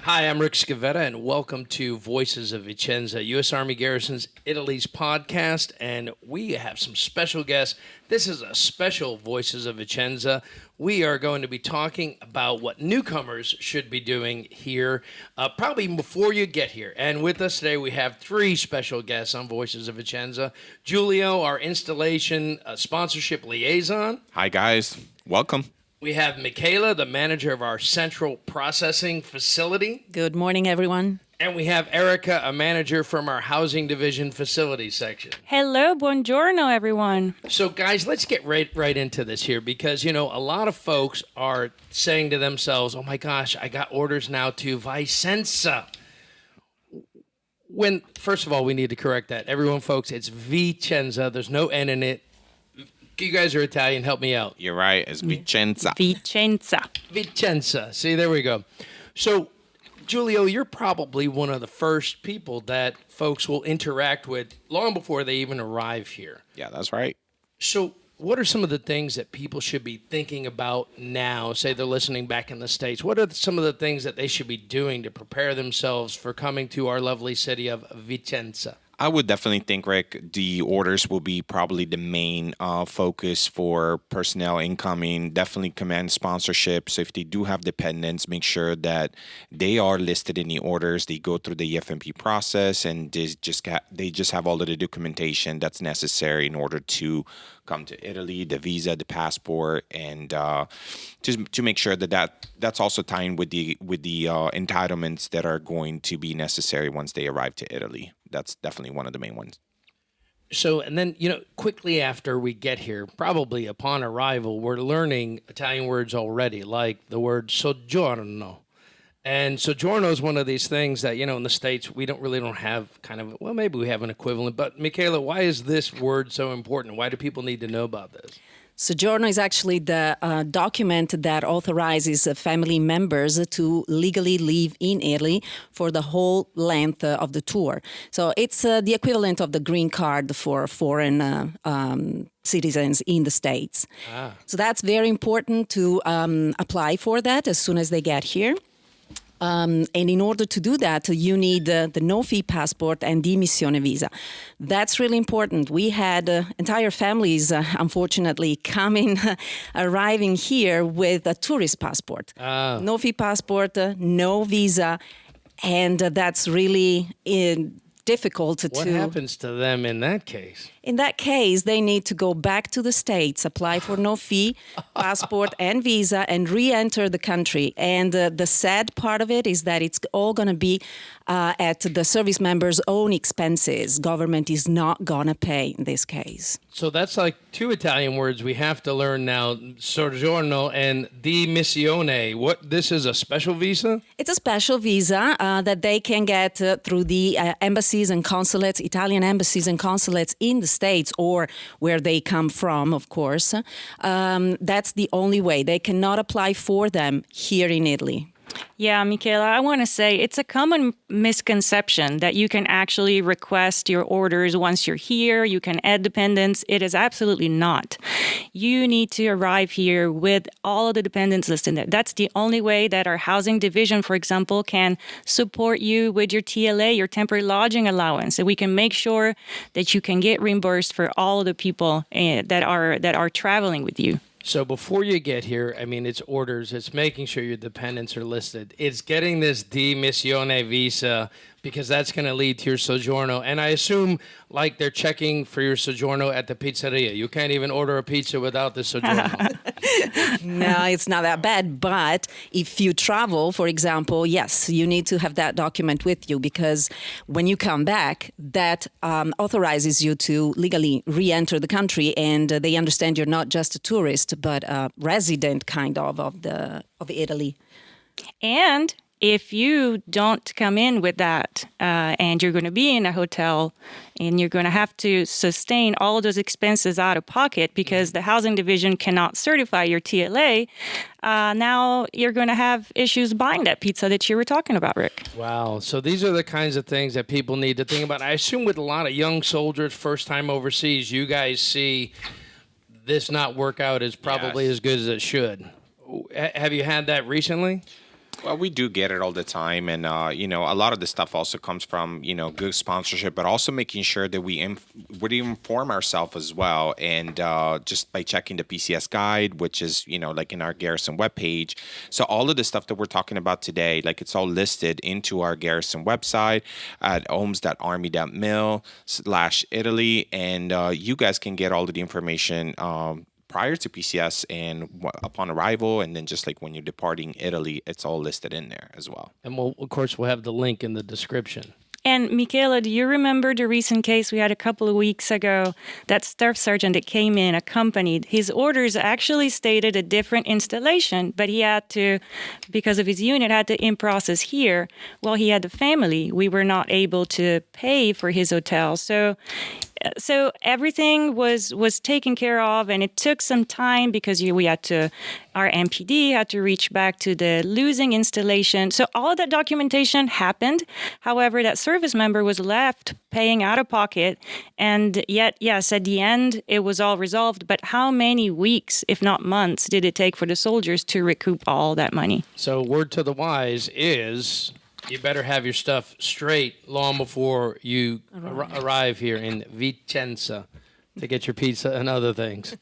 Hi, I'm Rick Scavetta, and welcome to Voices of Vicenza, U.S. Army Garrison's Italy's podcast. And we have some special guests. This is a special Voices of Vicenza. We are going to be talking about what newcomers should be doing here, probably before you get here. And with us today, we have three special guests on Voices of Vicenza. Giulio, our installation sponsorship liaison. Hi, guys. Welcome. We have Michaela, the manager of our central processing facility. Good morning, everyone. And we have Erica, a manager from our housing division facility section. Hello, buongiorno, everyone. So, guys, let's get right into this here because, a lot of folks are saying to themselves, oh, my gosh, I got orders now to Vicenza. When, first of all, we need to correct that. Everyone, folks, it's Vicenza. There's no N in it. You guys are Italian. Help me out. You're right. It's Vicenza. Vicenza. See, there we go. So, Giulio, you're probably one of the first people that folks will interact with long before they even arrive here. Yeah, that's right. So, what are some of the things that people should be thinking about now? Say they're listening back in the States. What are some of the things that they should be doing to prepare themselves for coming to our lovely city of Vicenza? I would definitely think, Rick, the orders will be probably the main focus for personnel incoming. Definitely command sponsorship. So if they do have dependents, make sure that they are listed in the orders. They go through the EFMP process, and they just have all of the documentation that's necessary in order to come to Italy, the visa, the passport, and to make sure that's also tying with the entitlements that are going to be necessary once they arrive to Italy. That's definitely one of the main ones. So, and then, quickly after we get here, probably upon arrival, we're learning Italian words already, like the word soggiorno. And soggiorno is one of these things that, in the States, we don't have maybe we have an equivalent. But, Michaela, why is this word so important? Why do people need to know about this? Soggiorno is actually the document that authorizes family members to legally live in Italy for the whole length of the tour. So it's the equivalent of the green card for foreign citizens in the States. So that's very important to apply for that as soon as they get here. And in order to do that, you need the no-fee passport and the missione visa. That's really important. We had entire families, unfortunately, arriving here with a tourist passport. No-fee passport, no visa, and that's really difficult What happens to them in that case? In that case, they need to go back to the States, apply for no fee, passport and visa, and re-enter the country. And the sad part of it is that it's all going to be at the service member's own expenses. Government is not going to pay in this case. So that's like two Italian words we have to learn now, soggiorno and di missione. This is a special visa? It's a special visa that they can get through the embassies and consulates, Italian embassies and consulates in the States or where they come from, of course. That's the only way. They cannot apply for them here in Italy. Yeah, Michaela, I want to say it's a common misconception that you can actually request your orders once you're here. You can add dependents. It is absolutely not. You need to arrive here with all of the dependents listed there. That's the only way that our housing division, for example, can support you with your TLA, your temporary lodging allowance. So we can make sure that you can get reimbursed for all of the people that are traveling with you. So before you get here, it's orders, it's making sure your dependents are listed. It's getting this di missione visa because that's going to lead to your soggiorno. And I assume, like, they're checking for your soggiorno at the pizzeria. You can't even order a pizza without the soggiorno. No, it's not that bad. But if you travel, for example, yes, you need to have that document with you because when you come back, that authorizes you to legally re-enter the country, and they understand you're not just a tourist, but a resident kind of Italy. And if you don't come in with that and you're going to be in a hotel and you're going to have to sustain all of those expenses out of pocket because the housing division cannot certify your TLA, now you're going to have issues buying that pizza that you were talking about, Rick. Wow. So these are the kinds of things that people need to think about. I assume with a lot of young soldiers, first time overseas, you guys see this not work out as probably as good as it should. Have you had that recently? Well, we do get it all the time, and a lot of the stuff also comes from good sponsorship, but also making sure that we inform ourselves as well, and just by checking the PCS guide, which is like in our Garrison webpage. So all of the stuff that we're talking about today, like it's all listed into our Garrison website at ohms.army.mil/Italy, and you guys can get all of the information. Prior to PCS and upon arrival, and then just like when you're departing Italy, it's all listed in there as well. And of course, we'll have the link in the description. And Michaela, do you remember the recent case we had a couple of weeks ago? That staff sergeant that came in accompanied. His orders actually stated a different installation, but he had to, because of his unit, had to in-process here. Well, he had a family. We were not able to pay for his hotel. So everything was taken care of, and it took some time because our MPD had to reach back to the losing installation. So all of that documentation happened. However, that service member was left paying out of pocket, and yet, yes, at the end, it was all resolved. But how many weeks, if not months, did it take for the soldiers to recoup all that money? So word to the wise is, you better have your stuff straight long before you arrive here in Vicenza to get your pizza and other things.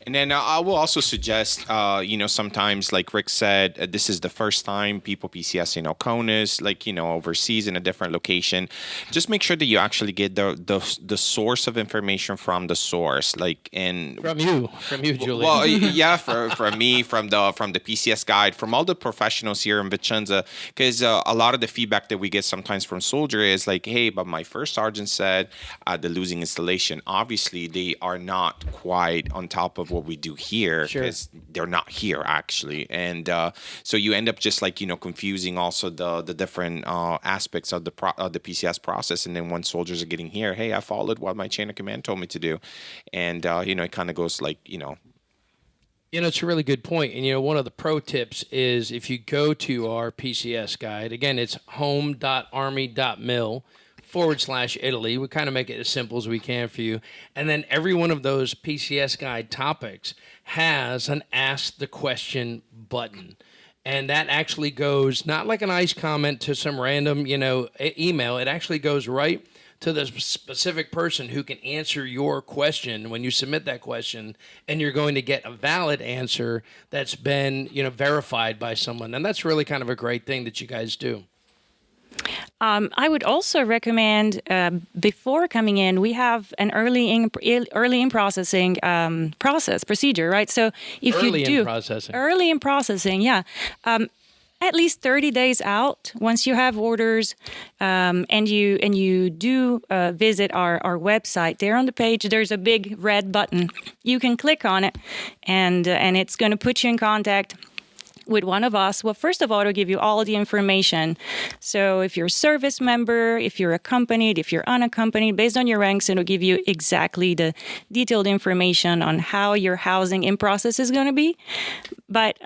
And then I will also suggest, sometimes, like Rick said, this is the first time people PCS in Oconus, overseas in a different location. Just make sure that you actually get the source of information from the source, from you, Julian. Well, yeah, from me, from the PCS guide, from all the professionals here in Vicenza, because a lot of the feedback that we get sometimes from soldier is like, hey, but my first sergeant said the losing installation. Obviously, they are not quite on top of what we do here, because they're not here actually, and so you end up just confusing also the different aspects of the PCS process. And then when soldiers are getting here, hey, I followed what my chain of command told me to do, and it kind of goes it's a really good point. And, one of the pro tips is if you go to our PCS guide, again, it's home.army.mil/Italy. We kind of make it as simple as we can for you. And then every one of those PCS guide topics has an Ask the Question button. And that actually goes not like a nice comment to some random, email. It actually goes right to the specific person who can answer your question when you submit that question, and you're going to get a valid answer that's been, verified by someone. And that's really kind of a great thing that you guys do. I would also recommend before coming in, we have an early in processing procedure, right? So if early you do early in processing, yeah. At least 30 days out, once you have orders, and you do visit our website, there on the page, there's a big red button. You can click on it, and it's going to put you in contact with one of us. Well, first of all, it'll give you all the information. So if you're a service member, if you're accompanied, if you're unaccompanied, based on your ranks, it'll give you exactly the detailed information on how your housing in process is going to be. But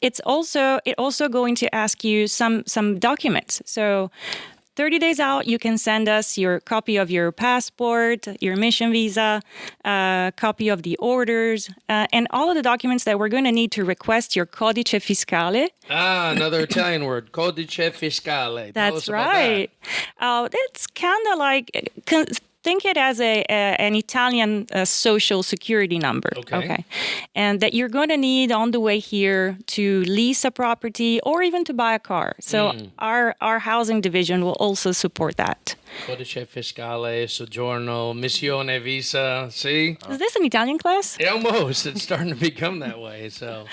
it also going to ask you some documents. So 30 days out, you can send us your copy of your passport, your mission visa, copy of the orders, and all of the documents that we're going to need to request your codice fiscale. Another Italian word, codice fiscale. That's right. It's kind of like... Think it as an Italian social security number. Okay. And that you're going to need on the way here to lease a property or even to buy a car. So our housing division will also support that. Codice fiscale, soggiorno, missione visa. See? Is this an Italian class? Almost. It's starting to become that way. So...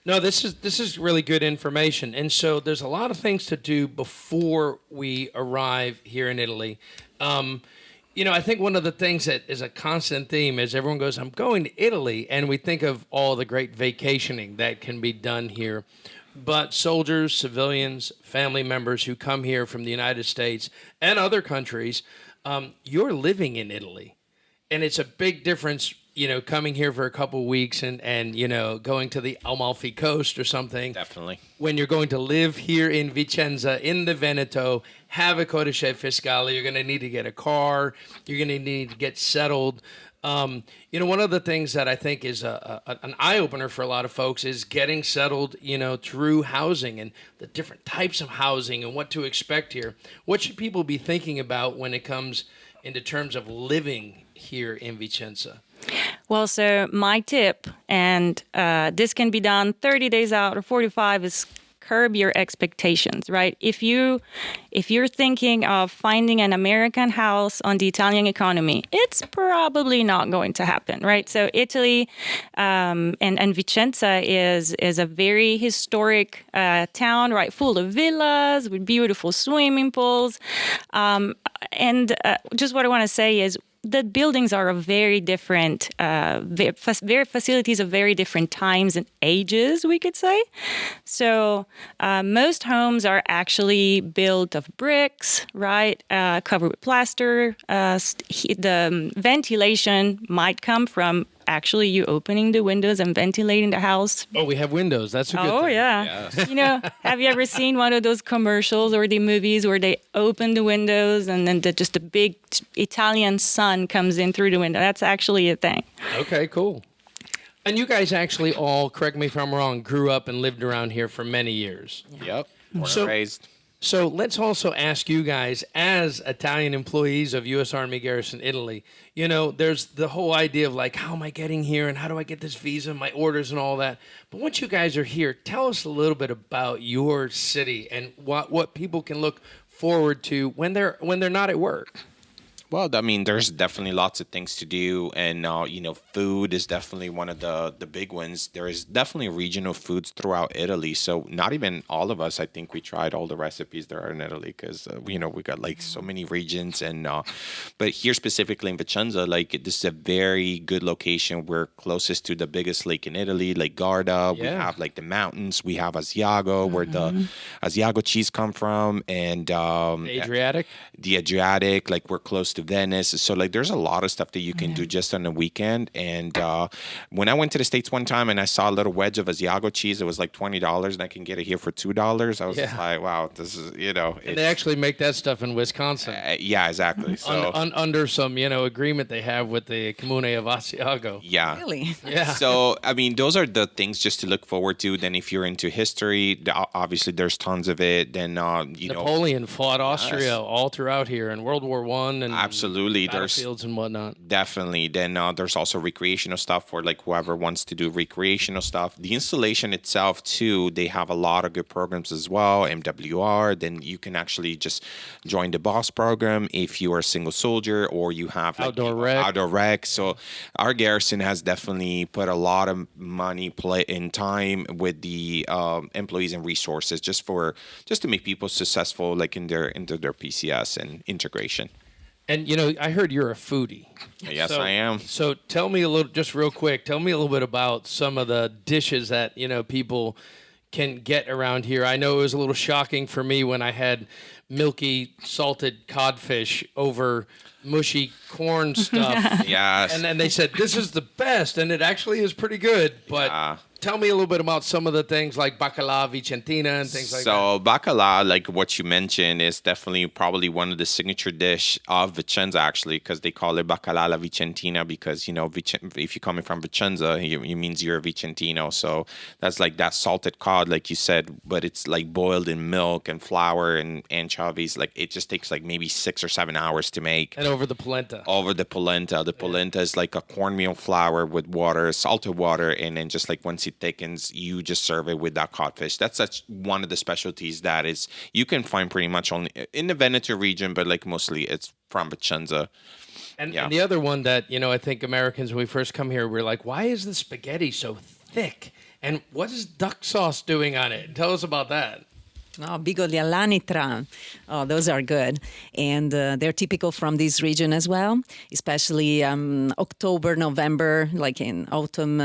No, this is really good information. And so there's a lot of things to do before we arrive here in Italy. I think one of the things that is a constant theme is everyone goes, I'm going to Italy, and we think of all the great vacationing that can be done here. But soldiers, civilians, family members who come here from the United States and other countries, you're living in Italy. And it's a big difference, coming here for a couple of weeks and going to the Amalfi Coast or something. Definitely. When you're going to live here in Vicenza, in the Veneto, have a codice fiscale, you're going to need to get a car, you're going to need to get settled. One of the things that I think is an eye opener for a lot of folks is getting settled, through housing and the different types of housing and what to expect here. What should people be thinking about when it comes into terms of living here in Vicenza? Well, so my tip, and this can be done 30 days out or 45, is curb your expectations, right? If you're thinking of finding an American house on the Italian economy, it's probably not going to happen, right? So Italy and Vicenza is a very historic town, right? Full of villas with beautiful swimming pools. And just what I want to say is, the buildings are of very different, very facilities of very different times and ages, we could say. So most homes are actually built of bricks, right? Covered with plaster. The ventilation might come from actually you opening the windows and ventilating the house. Oh, we have windows. That's a good Oh, thing. yeah. Have you ever seen one of those commercials or the movies where they open the windows and then just a big Italian sun comes in through the window? That's actually a thing. Okay, cool. And you guys actually all, correct me if I'm wrong, grew up and lived around here for many years. Yep. Born So- and raised. So let's also ask you guys, as Italian employees of U.S. Army Garrison, Italy, there's the whole idea of like, how am I getting here and how do I get this visa, my orders and all that. But once you guys are here, tell us a little bit about your city and what people can look forward to when they're not at work. Well, I mean, there's definitely lots of things to do, and food is definitely one of the big ones. There is definitely regional foods throughout Italy. So not even all of us, I think we tried all the recipes there are in Italy because we got like so many regions, and but here specifically in Vicenza, like this is a very good location. We're closest to the biggest lake in Italy, Lake Garda. Yeah. We have like the mountains. We have Asiago, where the Asiago cheese come from, and The Adriatic? the Adriatic, like we're close to Venice. So like there's a lot of stuff that you can do just on the weekend. And when I went to the States one time and I saw a little wedge of Asiago cheese, it was like $20 and I can get it here for $2. I was just like, wow, this is, And they actually make that stuff in Wisconsin. yeah, exactly. So Under some, agreement they have with the Comune of Asiago. yeah. Really? Yeah. So, I mean, those are the things just to look forward to. Then if you're into history, obviously there's tons of it. Then, Napoleon fought Austria all throughout here in World War One and absolutely. There's battlefields and whatnot. definitely. Then there's also recreational stuff for like whoever wants to do recreational stuff. The installation itself, too, they have a lot of good programs as well. MWR. Then you can actually just join the BOSS program if you are a single soldier or you have like outdoor rec. So our garrison has definitely put a lot of money, play in time with the employees and resources just to make people successful, like into their PCS and integration. And I heard you're a foodie. Yes, I am. So tell me a little, just real quick, tell me a little bit about some of the dishes that people can get around here. I know it was a little shocking for me when I had milky salted codfish over mushy corn stuff. Yes. And then they said, this is the best, and it actually is pretty good. But tell me a little bit about some of the things like bacala, vicentina, and things like that. So bacala, like what you mentioned, is definitely probably one of the signature dish of Vicenza, actually, because they call it bacala alla vicentina because, if you're coming from Vicenza, it means you're a Vicentino. So that's like that salted cod, like you said, but it's like boiled in milk and flour and anchovies. Like it just takes like maybe 6 or 7 hours to make. And over the polenta. Over the polenta. The polenta is like a cornmeal flour with water, salted water, and then just like once it thickens, you just serve it with that codfish. That's one of the specialties that is you can find pretty much only in the Veneto region, but like mostly it's from Vicenza. And the other one that, I think Americans, when we first come here, we're like, why is the spaghetti so thick? And what is duck sauce doing on it? Tell us about that. Oh, bigoli all'anitra. Oh, those are good. And they're typical from this region as well, especially October, November, like in autumn,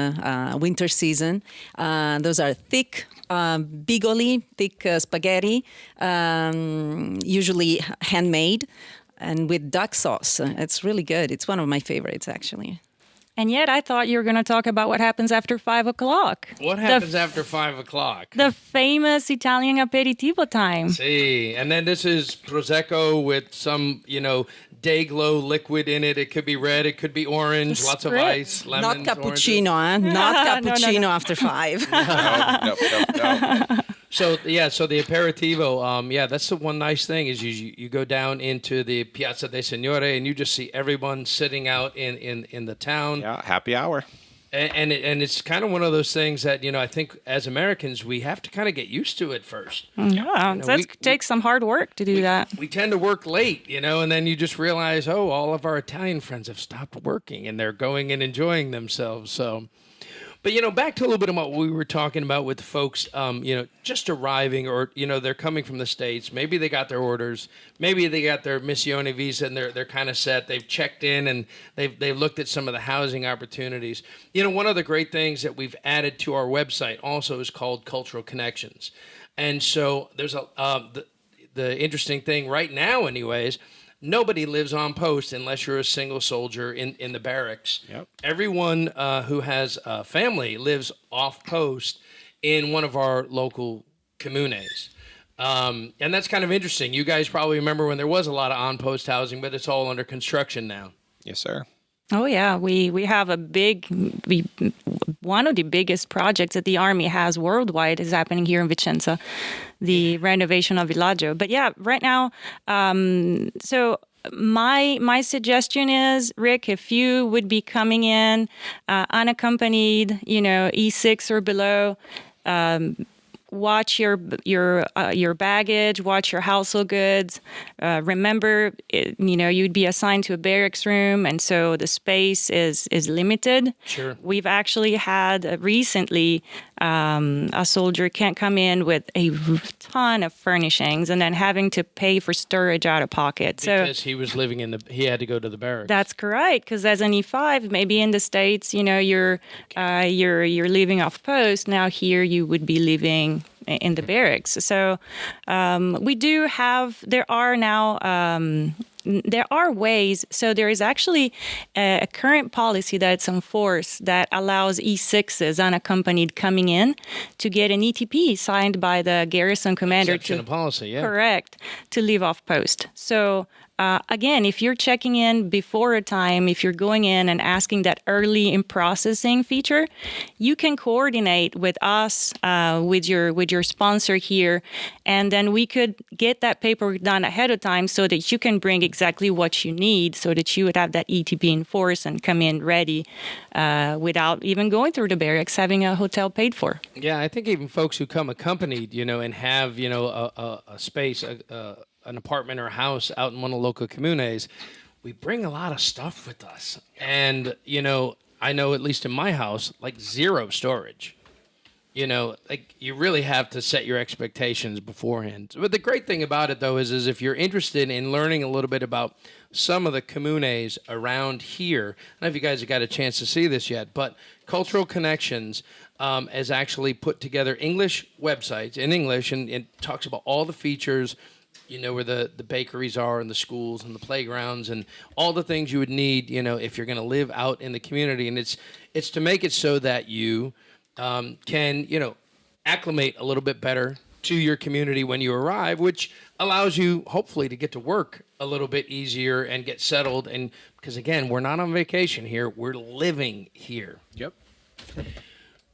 winter season. Those are thick bigoli, thick spaghetti, usually handmade and with duck sauce. It's really good. It's one of my favorites, actually. And yet I thought you were going to talk about what happens after 5 o'clock. What happens after 5 o'clock? The famous Italian aperitivo time. See, and then this is Prosecco with some, day-glow liquid in it. It could be red, it could be orange, lots of ice, lemons, Not cappuccino, Not cappuccino after 5. No. So the aperitivo, that's the one nice thing is you go down into the Piazza dei Signori and you just see everyone sitting out in the town. Yeah, happy hour. And it's kind of one of those things that, I think as Americans, we have to kind of get used to it first. Yeah, that takes some hard work to do that. We tend to work late, and then you just realize, all of our Italian friends have stopped working and they're going and enjoying themselves. So, but, back to a little bit about what we were talking about with the folks, just arriving or, they're coming from the States. Maybe they got their orders. Maybe they got their Missione visa and they're kind of set. They've checked in and they've looked at some of the housing opportunities. One of the great things that we've added to our website also is called Cultural Connections. And so there's the interesting thing right now anyways, nobody lives on post unless you're a single soldier in the barracks. Yep. Everyone who has a family lives off post in one of our local comunes. And that's kind of interesting. You guys probably remember when there was a lot of on-post housing, but it's all under construction now. Yes, sir. Oh yeah, we have one of the biggest projects that the Army has worldwide is happening here in Vicenza, the renovation of Villaggio. But yeah, right now, so my suggestion is, Rick, if you would be coming in unaccompanied, E6 or below. Watch your baggage, watch your household goods. Remember, you'd be assigned to a barracks room, and so the space is limited. Sure. We've actually had recently a soldier can't come in with a ton of furnishings and then having to pay for storage out of pocket. Because he was living he had to go to the barracks. That's correct. Because as an E5, maybe in the States, you're living off post. Now here you would be living in the barracks. So we do have. There are ways. So there is actually a current policy that's enforced that allows E6s unaccompanied coming in to get an ETP signed by the garrison commander. Exception of policy, yeah. Correct, to leave off post. So again, if you're checking in before a time, if you're going in and asking that early in processing feature, you can coordinate with us, with your sponsor here, and then we could get that paperwork done ahead of time so that you can bring exactly what you need so that you would have that ETP in force and come in ready without even going through the barracks, having a hotel paid for. Yeah, I think even folks who come accompanied, and have, a space, an apartment or a house out in one of the local comunes, we bring a lot of stuff with us. And, I know at least in my house, like zero storage. You really have to set your expectations beforehand. But the great thing about it, though, is if you're interested in learning a little bit about some of the comunes around here, I don't know if you guys have got a chance to see this yet, but Cultural Connections has actually put together English websites in English, and it talks about all the features, where the bakeries are and the schools and the playgrounds and all the things you would need, if you're going to live out in the community. And it's to make it so that you can, acclimate a little bit better to your community when you arrive, which allows you hopefully to get to work a little bit easier and get settled. And because again, we're not on vacation here, we're living here. Yep.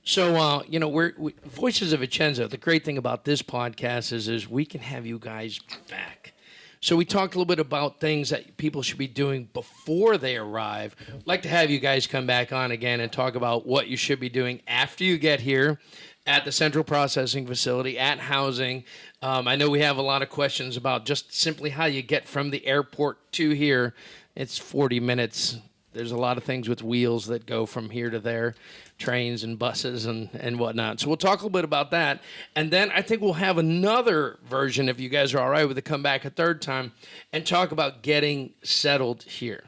So, we're Voices of Vicenza. The great thing about this podcast is we can have you guys back. So we talked a little bit about things that people should be doing before they arrive. I'd like to have you guys come back on again and talk about what you should be doing after you get here at the Central Processing Facility, at housing. I know we have a lot of questions about just simply how you get from the airport to here. It's 40 minutes. There's a lot of things with wheels that go from here to there, trains and buses and whatnot. So we'll talk a little bit about that. And then I think we'll have another version, if you guys are all right with it, come back a third time and talk about getting settled here.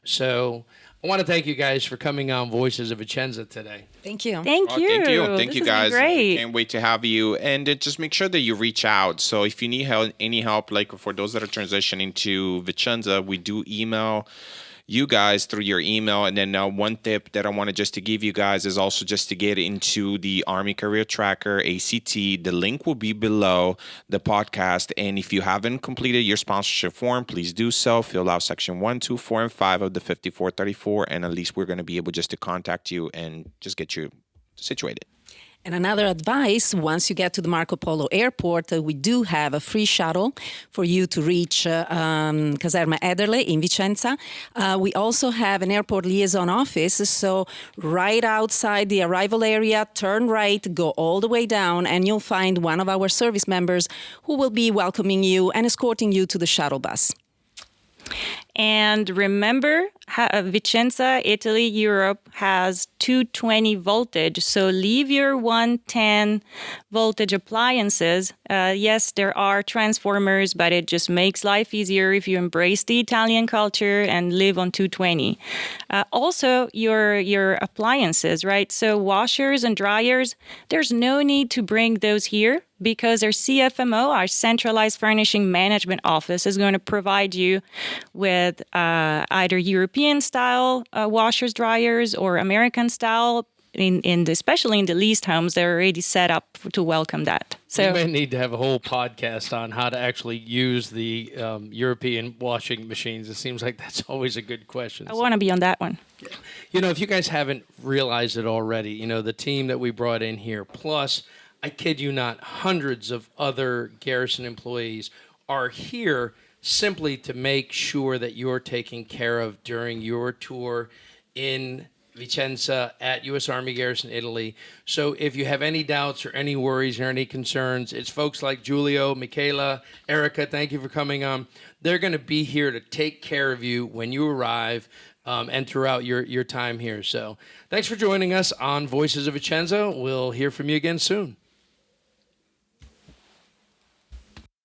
So I want to thank you guys for coming on Voices of Vicenza today. Thank you. Thank you. Thank you, This has been guys. Great. Can't wait to have you. And just make sure that you reach out. So if you need any help, like for those that are transitioning to Vicenza, we do email you guys through your email. And then one tip that I wanted just to give you guys is also just to get into the Army Career Tracker, ACT. The link will be below the podcast. And if you haven't completed your sponsorship form, please do so. Fill out section 1, 2, 4, and 5 of the 5434. And at least we're going to be able just to contact you and just get you situated. And another advice, once you get to the Marco Polo Airport, we do have a free shuttle for you to reach Caserma Ederle in Vicenza. We also have an airport liaison office, so right outside the arrival area, turn right, go all the way down, and you'll find one of our service members who will be welcoming you and escorting you to the shuttle bus. And remember, Vicenza, Italy, Europe has 220 voltage. So leave your 110 voltage appliances. Yes, there are transformers, but it just makes life easier if you embrace the Italian culture and live on 220. Also, your appliances, right? So washers and dryers, there's no need to bring those here, because our CFMO, our Centralized Furnishing Management Office, is going to provide you with either European-style washers, dryers, or American-style. Especially in the leased homes, they're already set up to welcome that. So we may need to have a whole podcast on how to actually use the European washing machines. It seems like that's always a good question. I want to be on that one. You know, if you guys haven't realized it already, you know, the team that we brought in here, plus, I kid you not, hundreds of other Garrison employees are here simply to make sure that you're taken care of during your tour in Vicenza at U.S. Army Garrison, Italy. So if you have any doubts or any worries or any concerns, it's folks like Giulio, Michaela, Erica, thank you for coming on. They're going to be here to take care of you when you arrive and throughout your time here. So thanks for joining us on Voices of Vicenza. We'll hear from you again soon.